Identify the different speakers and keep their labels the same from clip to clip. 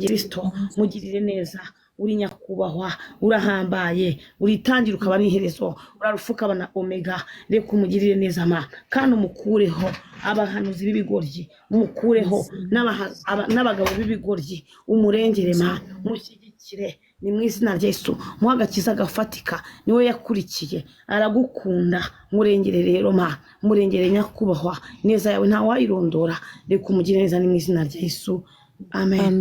Speaker 1: Kristo mugirire neza uri nyakubahwa urahambaye uritangira ukaba n'iherezo urarufuka bana omega reka umugirire neza ma kandi umukureho abahanuzi b'ibigoryi umukureho n'abagabo b'ibigoryi umurengere ma mushyigikire ni mu izina rya Yesu muhagakiza gafatika niwe yakurikiye aragukunda murengere rero ma murengere nyakubahwa neza yawe nta wayirondora reka umugirire neza ni mu izina rya Yesu amen.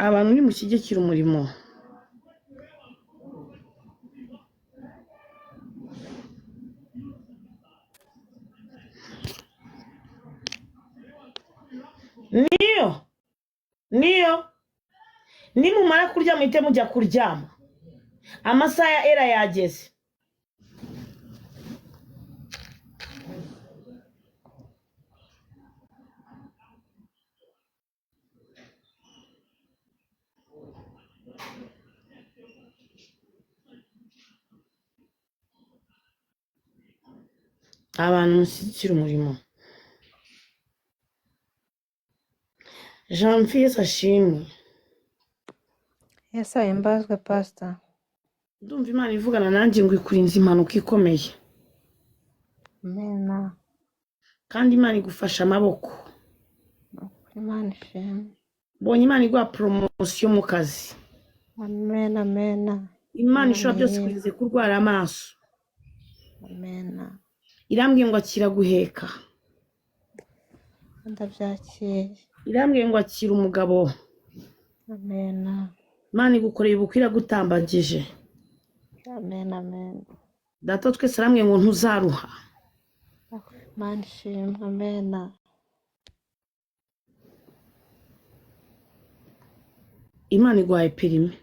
Speaker 1: Abantu ni mushyigikira umurimo niyo nimumara kurya muhite mujya kuryama amasaha ya era yageze abantu mushyigikira umurimo Jean-Fils ashimwe
Speaker 2: Yesu ahimbazwe pastor.
Speaker 1: ndumva Imana ivugana nanjye ngo ikurinze impanuka ikomeye
Speaker 2: Amen.
Speaker 1: kandi Imana igufasha amaboko
Speaker 2: Imana ishimwe.
Speaker 1: mbonye Imana iguha promotion mu kazi
Speaker 2: Amen. Amen.
Speaker 1: Imana ishobora byose kurinze kurwara amaso
Speaker 2: Amen.
Speaker 1: irambwiye ngo akira guheka
Speaker 2: Ndabyakiriye.
Speaker 1: irambwiye ngo akira umugabo
Speaker 2: Amen.
Speaker 1: Imana igukoreye ubukwira gutambagije
Speaker 2: Amen. Amen.
Speaker 1: data twese arambwiye ngo ntuzaruha
Speaker 2: Imana ishimwe. Amen.
Speaker 1: Imana iguhaye perime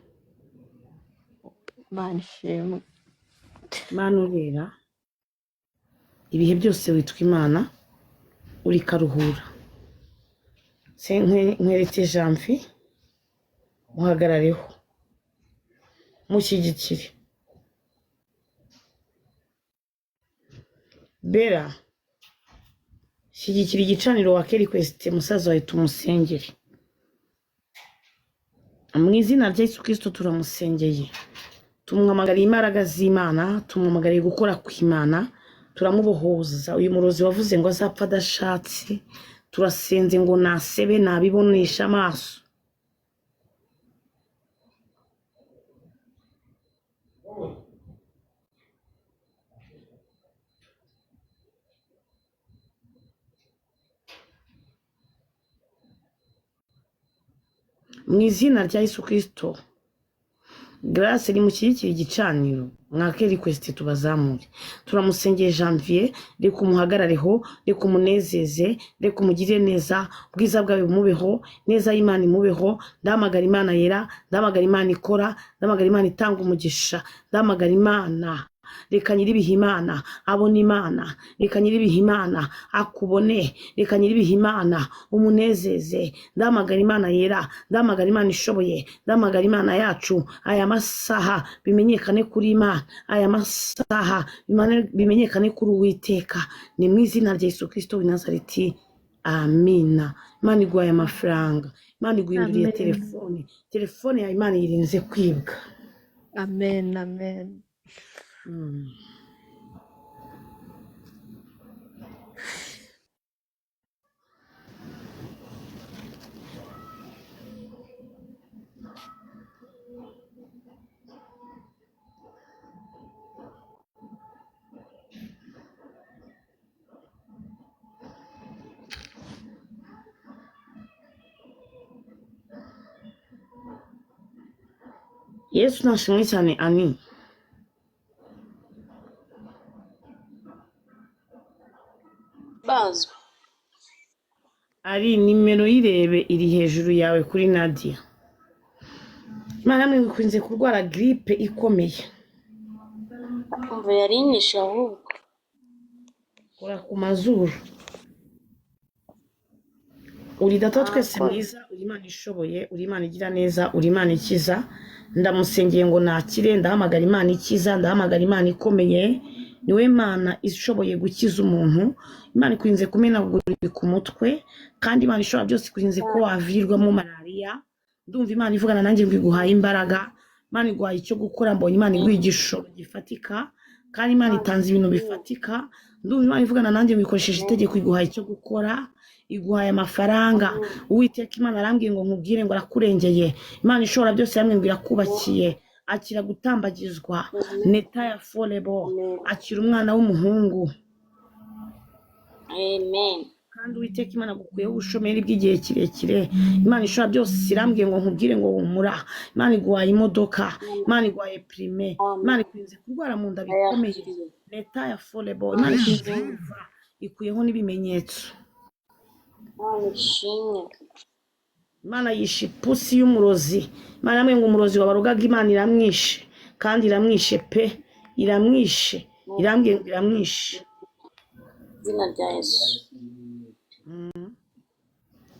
Speaker 2: Imana ishimwe.
Speaker 1: Imana urera ibihe byose witwa Imana uri karuhura nkwereke Jean-Fils muhagarareho mushyigikire Bera shyigikira igicaniro wa Request musaza wawe tumusengere mu izina rya Yesu Kristo turamusengeye tumwamagariye imbaraga z'Imana tumwamagariye gukora kw'Imana turamubohoza uyu murozi wavuze ngo azapfa adashatse turasenze ngo nasebe nabibonesha amaso mu izina rya Yesu Kristo Grace rimushyigikira igicaniro mwake Request tubazamure turamusengeye Janvier reka umuhagarareho reka umunezeze reka umugirire neza ubwiza bwawe bumubeho neza y'Imana imubeho ndamagara Imana yera ndamagara Imana ikora ndamagara Imana itanga umugisha ndamagara Imana reka nyiribihimana abone Imana reka nyiribihimana akubone reka nyiribihimana umunezeze ndamagara Imana yera ndamagara Imana ishoboye ndamagara Imana yacu aya masaha bimenyekane kuri Imana aya masaha bimenyekane kuri Uwiteka ni mu izina rya Yesu Kristo w'i Nazareti amina Imana iguhaye amafaranga Imana iguhinduriye telefone ya Imana yirinze kwibwa
Speaker 2: Amen. Amen.
Speaker 1: Yesu nashimwe cyane ani
Speaker 3: bazwa
Speaker 1: ari nimero y'irebe iri hejuru yawe kuri Nadia Imana mwe gukunze kurwara grippe ikomeye
Speaker 3: umva yari inyishe ahubwo
Speaker 1: ura ku mazuru uri data twese
Speaker 2: Murakoze.
Speaker 1: mwiza, uri Imana ishoboye, uri Imana igira neza, uri Imana ikiza. Ndamusengeye ngo nakire, ndahamagara Imana ikiza, ndahamagara Imana ikomeye. Niwe Mana ishoboye gukiza umuntu. Imana ikurinze kumenagura ku mutwe, kandi Imana ishobora byose ikurinze ko wavirwamo malariya. Ndumva Imana ivugana nanjye ngo iguhaye imbaraga. Imana iguhaye icyo gukora, mbonye Imana iguha igishoro gifatika, kandi Imana itanze ibintu bifatika. Ndumva Imana ivugana nanjye ngo ikoresheje itegeko iguhaye icyo gukora, iguhaye amafaranga. Uwiteka Imana arambwiye ngo nkubwire ngo arakurengeye. Imana ishobora byose yambwiye ngo irakubakiye. Akira gutambagizwa, neta ya forebo, akira umwana w'umuhungu.
Speaker 3: Amen.
Speaker 1: Kandi Uwiteka Imana agukuyeho ubushomeri bw'igihe kirekire. Imana ishobora byose irambwiye ngo nkubwire ngo humura. Imana iguhaye imodoka, Imana iguhaye prime, Imana ikurinze kurwara mu nda bikomeye.
Speaker 3: Ayakiriye.
Speaker 1: Neta ya forebo, Imana ikurinze kumva, ikuyeho n'ibimenyetso.
Speaker 3: Imana ishimwe.
Speaker 1: Imana yishe ipusi y'umurozi. Imana yambwiye ngo umurozi wabarogaga Imana iramwishe, kandi iramwishe pe, iramwishe. Irambwiye ngo iramwishe.
Speaker 3: Izina rya Yesu.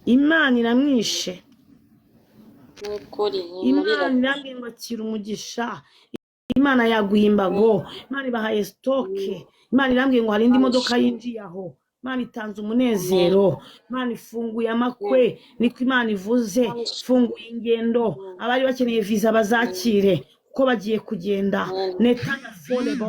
Speaker 1: Imana iramwishe.
Speaker 3: N'ukuri
Speaker 1: Imana irambwiye ngo akira umugisha. Imana yaguha imbago. Imana ibahaye stoke. Imana irambwiye ngo hari indi modoka yinjiye aho. Imana itanze umunezero. Imana ifunguye amakwe, niko Imana ivuze. Ifunguye ingendo, abari bakeneye visa bazakire kuko bagiye kugenda. Neta ya forebo,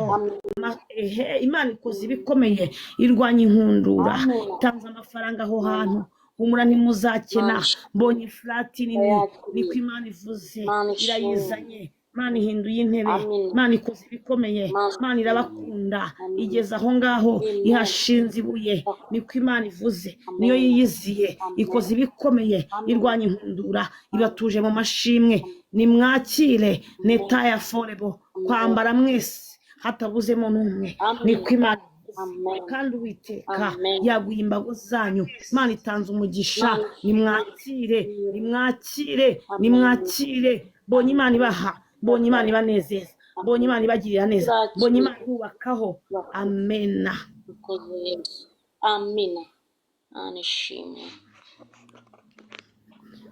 Speaker 1: Imana ikoze ibikomeye, irwanya inkundura, itanze amafaranga aho hantu. Humura ntimuzakena, mbonye flati nini, niko Imana ivuze, irayizanye. Imana ihinduye intebe, Imana ikoze ibikomeye, Imana irabakunda, igeze aho ngaho ihashinze ibuye, niko Imana ivuze. Niyo yiyiziye, ikoze ibikomeye, irwanya inkundura, ibatuje mu mashimwe. Nimwakire neta ya forebo, kwambara mwese hatabuzemo n'umwe, niko Imana ivuze. Kandi Uwiteka yaguye imbago zanyu. Imana itanze umugisha. Nimwakire, nimwakire, nimwakire. Mbonye Imana ibaha, mbonye Imana ibanezeza, mbonye Imana ibagirira neza, mbonye Imana ibubakaho. Amena.
Speaker 3: Ukoze Yesu. Amina. Imana ishimwe.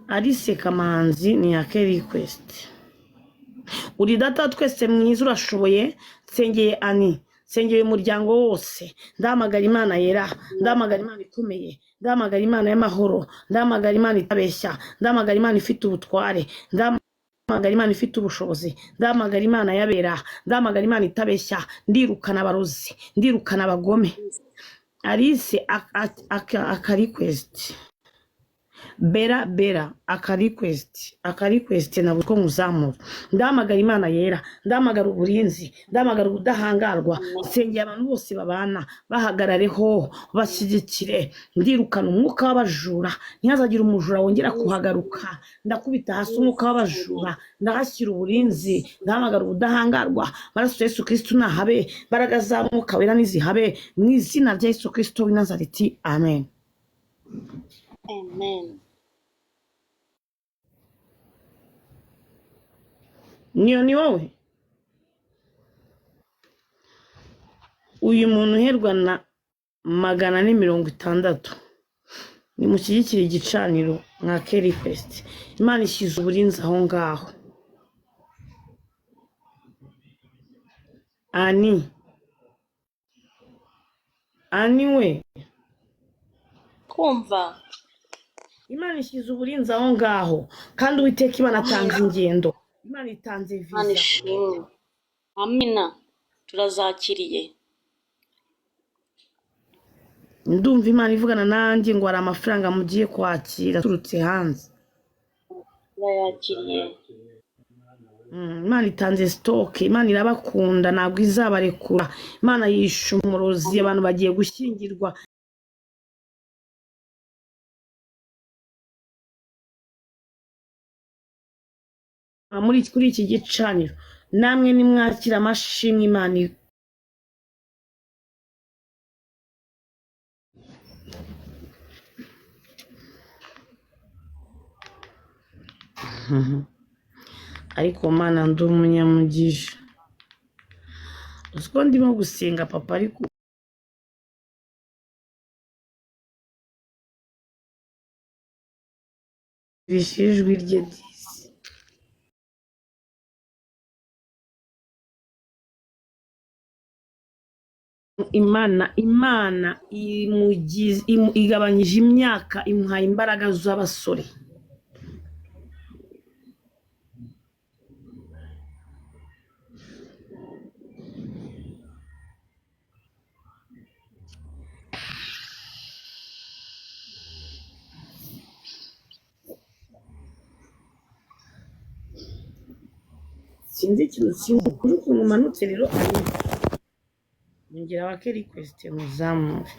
Speaker 1: Alice Kamanzi ni yake request. Uri data twese mwiza, urashoboye. Nsengeye Ani, nsengeye umuryango wose. Ndahamagara Imana yera, ndahamagara Imana ikomeye, ndahamagara Imana y'amahoro, ndahamagara Imana itabeshya, ndahamagara Imana ifite ubutware, ndahamagara Imana ifite ubushobozi, ndahamagara Imana yabera, ndahamagara Imana itabeshya. Ndirukana abarozi, ndirukana abagome. Alice aka request. Bera aka request na butwo nkuzamura. Ndahamagara Imana yera, ndahamagara uburinzi, ndahamagara ubudahangarwa. Nsengeye abantu bose babana, bahagarareho, bashyigikire. Ndirukana umwuka w'abajura, ntihazagire umujura wongera kuhagaruka. Ndakubita hasi umwuka w'abajura, ndahashyira uburinzi, ndahamagara ubudahangarwa. Maraso Yesu Kristo nahabe, mbaraga za mwuka wera nizihabe, mu izina rya Yesu Kristo w'i Nazareti. Amen.
Speaker 3: Amen.
Speaker 1: Niyo ni wowe? Uyu muntu uherwa na 460. Nimushyigikire igicaniro nka Kerifest. Imana ishyize uburinzi aho ngaho. Ani we,
Speaker 3: Kumva.
Speaker 1: Imana ishyize uburinzi aho ngaho, kandi Uwiteka Imana atanze ingendo, Imana itanze
Speaker 3: Imana
Speaker 1: visa.
Speaker 3: ishimwe. Amina. Turazakiriye.
Speaker 1: Ndumva Imana ivugana nanjye ngo hari amafaranga mugiye kwakira aturutse hanze.
Speaker 3: Turayakiriye.
Speaker 1: Imana itanze stock, Imana irabakunda, ntabwo izabarekura. Imana yishe umurozi, abantu bagiye gushyingirwa. Kuri iki gicaniro namwe nimwakira amashimwe Imana ariko Mana ndi umunyamugisha. Uziko ndimo gusenga papa, ariko ijwi rye disi. Imana igabanyije imyaka imuhaye imbaraga z'abasore. Sinzi ukuntu umanutse rero ngira wake request muzamure.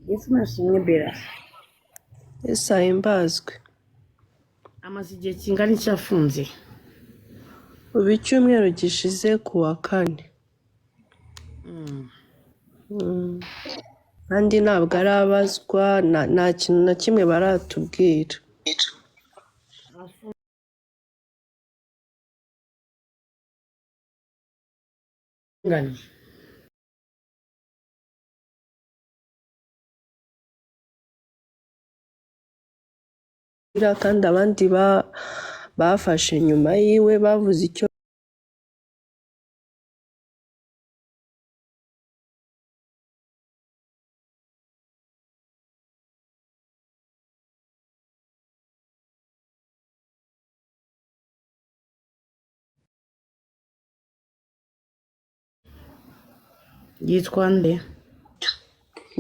Speaker 1: Yesu nashimwe Bera.
Speaker 2: Yesu ahimbazwe.
Speaker 1: Amaze igihe kingana iki afunze?
Speaker 2: Ubu icyumweru gishize ku wa 4. Kandi ntabwo arabazwa nta kintu na kimwe baratubwira.
Speaker 1: Ngani.
Speaker 2: Kandi abandi bafashe nyuma yiwe bavuze icyo
Speaker 1: Yitwa nde?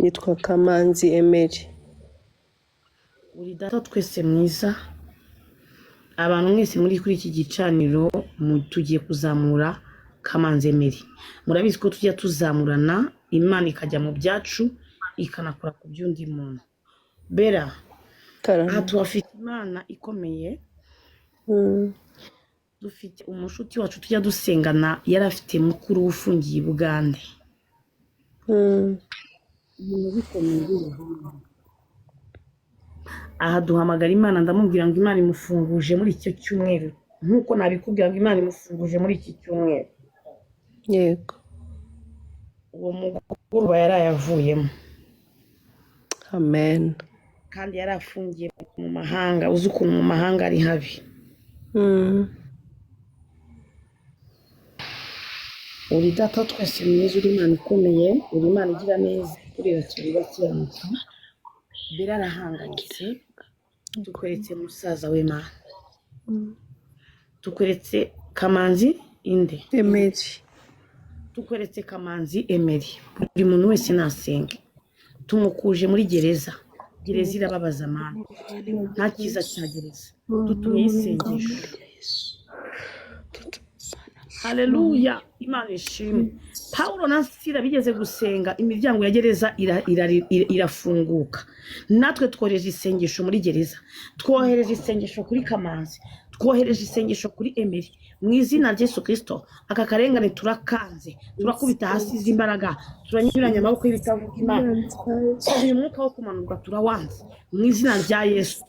Speaker 2: Yitwa Kamanzi Emery.
Speaker 1: Uri data twese mwiza. Abantu mwese muri kuri iki gicaniro tugiye kuzamura Kamanzi Emery. Murabizi ko tujya tuzamurana, Imana ikajya mu byacu ikanakora ku by'undi muntu. Bera, aha tuhafite Imana ikomeye. Dufite umushuti wacu tujya dusengana, yari afite mukuru ufungiye i Bugande. Aha duhamagara Imana, ndamubwira ngo Imana imufunguje muri icyo cyumweru, nkuko nabikubwira ngo Imana imufunguje muri iki cyumweru.
Speaker 2: Yego.
Speaker 1: Uwo mugoroba yarayavuyemo.
Speaker 2: Amen.
Speaker 1: Kandi yari afungiye mu mahanga. Uzi ukuntu mu mahanga ari habi. Uri data twese mwiza, uri Imana ikomeye, uri Imana igira neza, tureba bakiranutse. Bera arahangayitse. Tukweretse musaza we Mana. Tukweretse Kamanzi inde?
Speaker 2: Emery.
Speaker 1: Tukweretse Kamanzi Emery. Buri muntu wese nasenge. Tumukuje muri gereza. Gereza irababaza Mana. Nta cyiza cya gereza. Dutumye isengesho. Haleluya. Imana ishimwe. Paulo na Sila bigeze gusenga, imiryango ya gereza irafunguka. Natwe twohereje isengesho muri gereza. Twohereje isengesho kuri Kamanzi. Twohereje isengesho kuri Emery. Mu izina rya Yesu Kristo, aka karengane turakanze. Turakubita hasi imbaraga. Turanyuranya amaboko y'ibitavuga Imana. Uyu mwuka wo kumanurwa turawanze. Mu izina rya Yesu.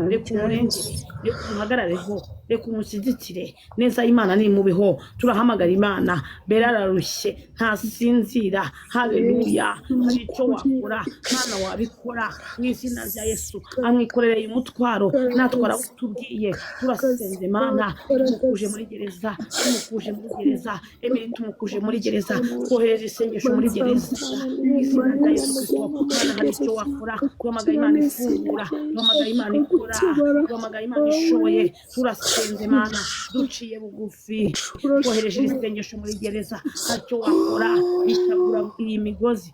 Speaker 1: Reka umurengere, reka umuhagarareho, reka umushyigikire. Neza Imana ni mubiho. Turahamagara Imana. Bera ararushye, ntasinzira. Haleluya. Hari icyo wakora, Mana wabikora. Mu izina rya Yesu. Amwikorereye umutwaro, natwara utubwiye. Turasenze Mana. Tumukuje muri gereza. Tumukuje muri gereza. Emery tumukuje muri gereza. Twohereje isengesho muri gereza. Mu izina rya Yesu Kristo. Mana hari icyo wakora. Duhamagara Imana ifungura. Duhamagara Imana ikora. Duhamagara Imana ishoboye. Turasenze Mana. Duciye bugufi. Twohereje isengesho muri gereza. Hari icyo wakora. Ishagura iyi migozi.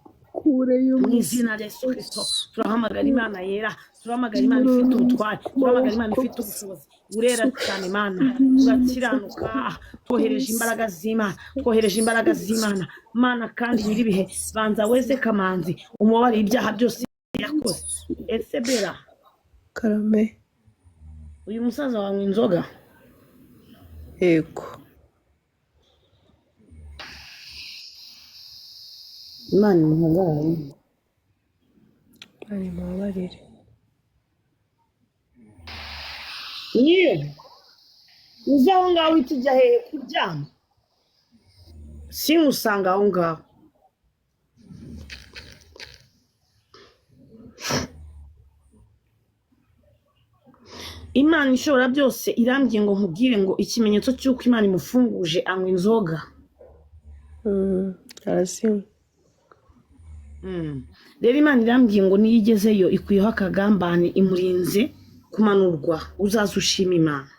Speaker 1: Mu izina rya Yesu Kristo. Turahamagara Imana yera. Turahamagara Imana ifite ubutware. Turahamagara Imana ifite ubushobozi. Urera cyane Mana. Turakiranuka. Twohereje imbaraga z'Imana. Twohereje imbaraga z'Imana. Mana kandi nyiribihe, banza weze Kamanzi, umubare ibyaha byose yakoze. Ese Bera,
Speaker 2: Karame.
Speaker 1: uyu musaza wanywa inzoga?
Speaker 2: Yego.
Speaker 1: Imana imuhagarare.
Speaker 2: Ari mubabarire.
Speaker 1: Niyo uzaho ngaho itujya hehe kuryama? simusanga aho ngaho. Imana ishobora byose irambwiye ngo nkubwire ngo ikimenyetso cy'uko Imana imufunguje anywa inzoga.
Speaker 2: arazinywa.
Speaker 1: Rero Imana irambwiye ngo niyo igezeyo ikwiyeho akagambane, imurinze kumanurwa, uzaza ushima Imana.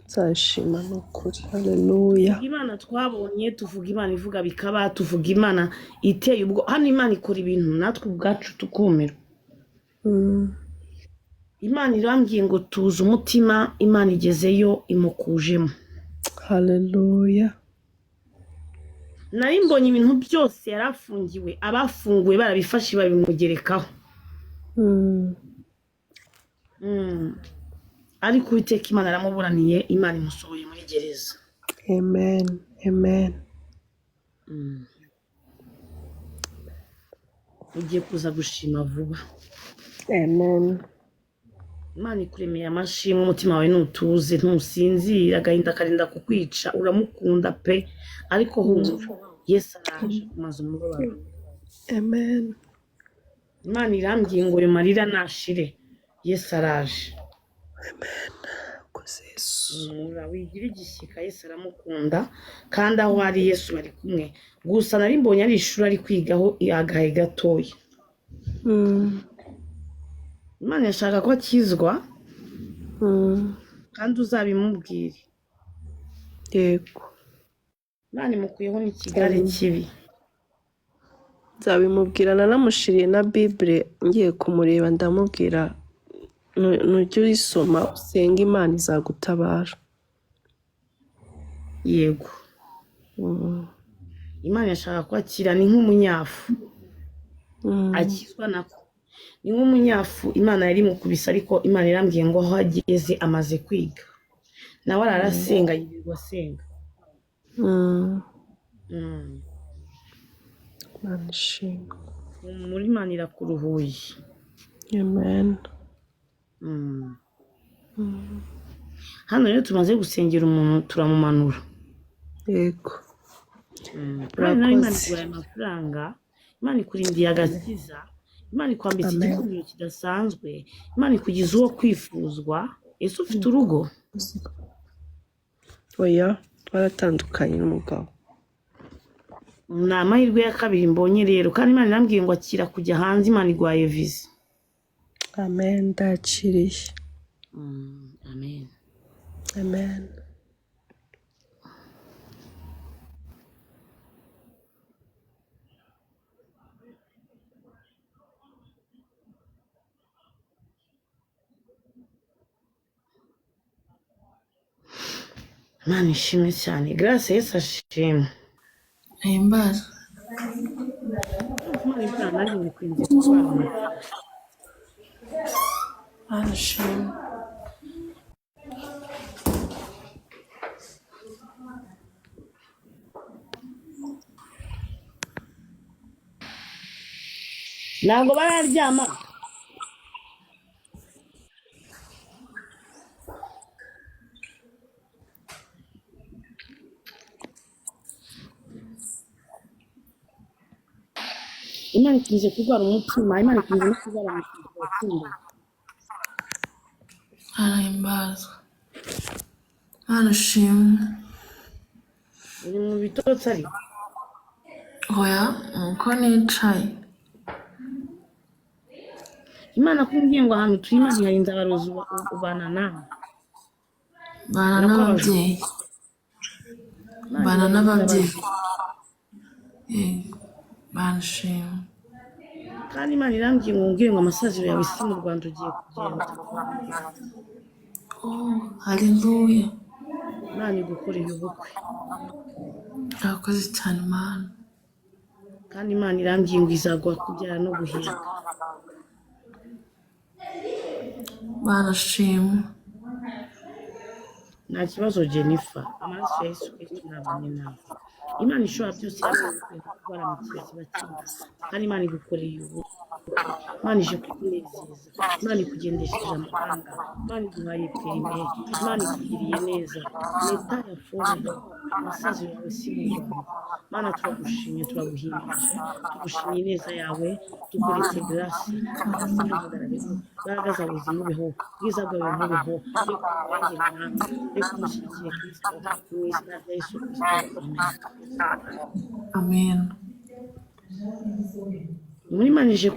Speaker 2: Nzashima ni ukuri. Haleluya.
Speaker 1: Imana twabonye, tuvuga Imana ivuga bikaba, tuvuga Imana iteye ubwo. Hano Imana ikora ibintu natwe ubwacu tukumirwa. Imana irambwiye ngo tuze umutima, Imana igezeyo imukujemo.
Speaker 2: Haleluya.
Speaker 1: Nari mbonye ibintu byose yarafungiwe, abafunguwe barabifashe babimugerekaho. Ariko Uwiteka Imana aramuburaniye, Imana imusohoye muri gereza.
Speaker 2: Amen. Amen.
Speaker 1: Ugiye kuza gushima vuba.
Speaker 2: Amen.
Speaker 1: Imana ikuremeye amashimwe, umutima wawe nutuze, ntusinzira, agahinda karinda kukwica, uramukunda pe, ariko humura, Yesu araje kumaza umubabaro.
Speaker 2: Amen.
Speaker 1: Imana irambwiye ngo ayo marira nashire, Yesu araje.
Speaker 2: Amen. Koze Yesu.
Speaker 1: Wigira igishyika, Yesu aramukunda, kandi aho ari Yesu bari kumwe. Gusa nari mbonye ari ishuri ari kwigaho agahe gatoya. Imana yashaka ko akizwa, kandi uzabimubwire.
Speaker 2: Yego.
Speaker 1: Imana imukuyeho n'ikigare kibi.
Speaker 2: Nzabimubwira, nanamushiriye na Bible ngiye kumureba ndamubwira nujya uyisoma usenga Imana izagutabara.
Speaker 1: Yego. Imana yashaka ko akira, ni nk'umunyafu. Akizwa nako. Ni nk'umunyafu, Imana yari mukubise, ariko Imana irambwiye ngo aho ageze amaze kwiga. Nawe ararasenga, yirirwa asenga.
Speaker 2: Imana ishimwe.
Speaker 1: Muri Imana irakuruhuye.
Speaker 2: Amen.
Speaker 1: Hano rero tumaze gusengera umuntu turamumanura.
Speaker 2: Yego.
Speaker 1: Imana iguhaye amafaranga, Imana ikurindiye agakiza, Imana ikwambitse igikumiro kidasanzwe, Imana ikugize uwo kwifuzwa. Ese ufite urugo?
Speaker 2: Oya, twaratandukanye n'umugabo.
Speaker 1: Ni amahirwe ya kabiri mbonye rero, kandi Imana irambwiye ngo akira kujya hanze, Imana iguhaye viza.
Speaker 2: Amen. Ndakiriye.
Speaker 1: Amen.
Speaker 2: Amen.
Speaker 1: Imana ishimwe cyane. Grace Yesu ashimwe.
Speaker 4: Ahimbaza.
Speaker 1: Imana ibana nanjye bikwinze kubana.
Speaker 4: Arashimwe.
Speaker 1: Ntabwo bararyama. Imana ikunze kurwara umutima, Imana ikunze no kurwara umutima.
Speaker 4: Arahimbaza. Arashimwe.
Speaker 1: Uri mu bitotsi ariko?
Speaker 4: Oya, nuko nicaye.
Speaker 1: Imana kumbwiye ngo ahantu turi Imana yarinze abarozi ubana nawe.
Speaker 4: Bana n'ababyeyi. Bana n'ababyeyi. Barashimwe.
Speaker 1: Kandi Imana irambwiye ngo mbwire ngo amasaziro yawe si mu Rwanda ugiye kugenda.
Speaker 4: Haleluya.
Speaker 1: Imana igukoreye ubukwe.
Speaker 4: Urakoze cyane Mana.
Speaker 1: Kandi Imana irambwiye ngo izaguha kubyara no guheka.
Speaker 4: Barashimwe.
Speaker 1: Nta kibazo Jennifer, amaraso ya Yesu Kristo nabanye nawe. Imana ishobora byose, yaraguye kurwara mu kibazo kiba kandi Imana igukoreye ubukwe. Imana ije kukunezeza, Imana ikugendesheje amahanga, Imana iguhaye perime, Imana ikugiriye neza, leta ya forero, amasaziro yawe si mu Rwanda. Mana turagushimye, turaguhimbaje, tugushimiye ineza yawe, tukweretse grasi, grasi muhagarareho, imbaraga zawe zimubeho, ubwiza bwawe bumubeho, reka umurengere mwami, reka umushyigikire Kristo, mu izina rya Yesu Kristo, amen.
Speaker 4: Amen.
Speaker 1: Muri Imana ije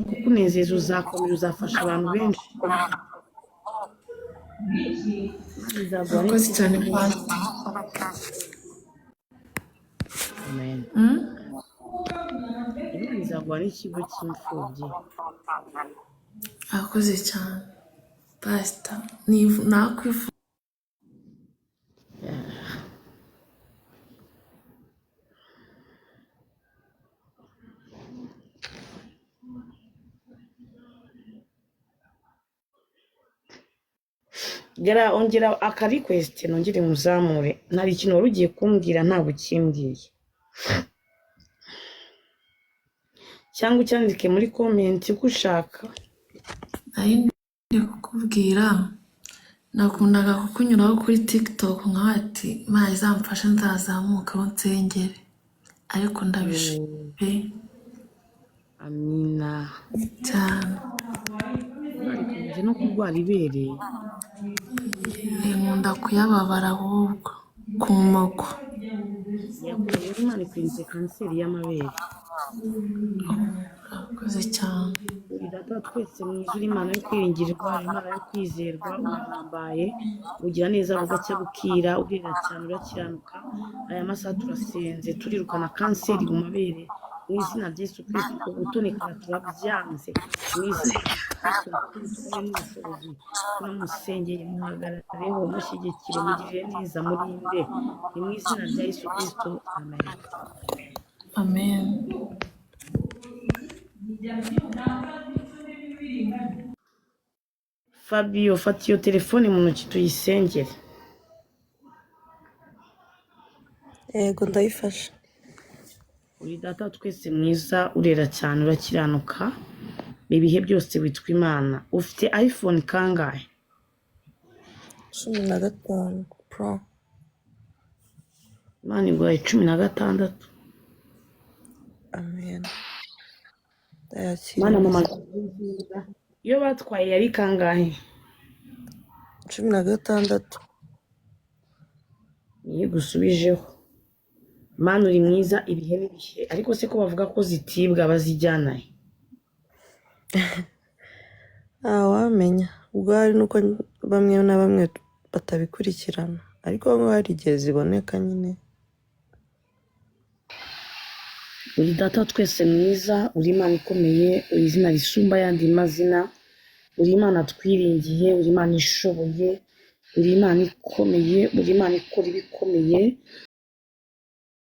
Speaker 1: kukunezeza, uzakomera, uzafasha abantu benshi. Imana izaguha
Speaker 4: Urakoze cyane
Speaker 1: n'ikigo.
Speaker 4: Pastor.
Speaker 1: Amen. Imana izaguha n'ikigo cy'imfubyi.
Speaker 4: Urakoze cyane Pastor. Nakwifuza
Speaker 1: Gara ongera aka request nongere muzamure. Ntari ikintu wari ugiye kumbwira ntabwo ukimbwiye. Cyangwa ucyandike muri comment uko ushaka.
Speaker 4: nari ndi kukubwira nakundaga kukunyuraho kuri TikTok nkaho ati Imana izamfashe nzazamukaho nsengere ariko ndabishimye
Speaker 1: Amina.
Speaker 4: cyane.
Speaker 1: Nari no kurwara ibere.
Speaker 4: Nkunda kuyababara ahubwo ku moko.
Speaker 1: Yakuye Imana ikurinze kanseri y'amabere.
Speaker 4: Urakoze cyane.
Speaker 1: Uri data wa twese mwiza, uri Imana yo kwiringirwa, Imana yo kwizerwa, urahambaye, ugira neza bugacya bukira, urera cyane urakiranuka. Aya masaha turasenze turirukana kanseri mu mabere mu izina rya Yesu Kristo, uko gutonekana turabyanze mu izina rya Yesu Kristo, n'ubushobozi turamusengeye, muhagarareho, mushyigikire, mugirire neza, murinde, ni mu izina rya Yesu Kristo, amen.
Speaker 4: Amen.
Speaker 1: Fabio, fata iyo telefone mu ntoki tuyisengere.
Speaker 2: Yego ndayifashe.
Speaker 1: Uri data wa twese mwiza, urera cyane urakiranuka, ibihe byose witwa Imana. Ufite iPhone kangahe?
Speaker 2: 15 Pro.
Speaker 1: Imana iguhaye 16.
Speaker 2: Amen. Ndayakira.
Speaker 1: Imana mama, iyo batwaye yari kangahe?
Speaker 2: 16.
Speaker 1: Niyo gusubijeho. Imana uri mwiza ibihe n'ibihe, ariko se ko bavuga ko zitibwa bazijyana he?
Speaker 2: Wamenya ubwo hari nuko bamwe na bamwe batabikurikirana, ariko bamwe hari igihe ziboneka nyine.
Speaker 1: Uri data wa twese mwiza, uri Imana ikomeye, uri izina risumba ayandi mazina, uri Imana twiringiye, uri Imana ishoboye, uri Imana ikomeye, uri Imana ikora ibikomeye,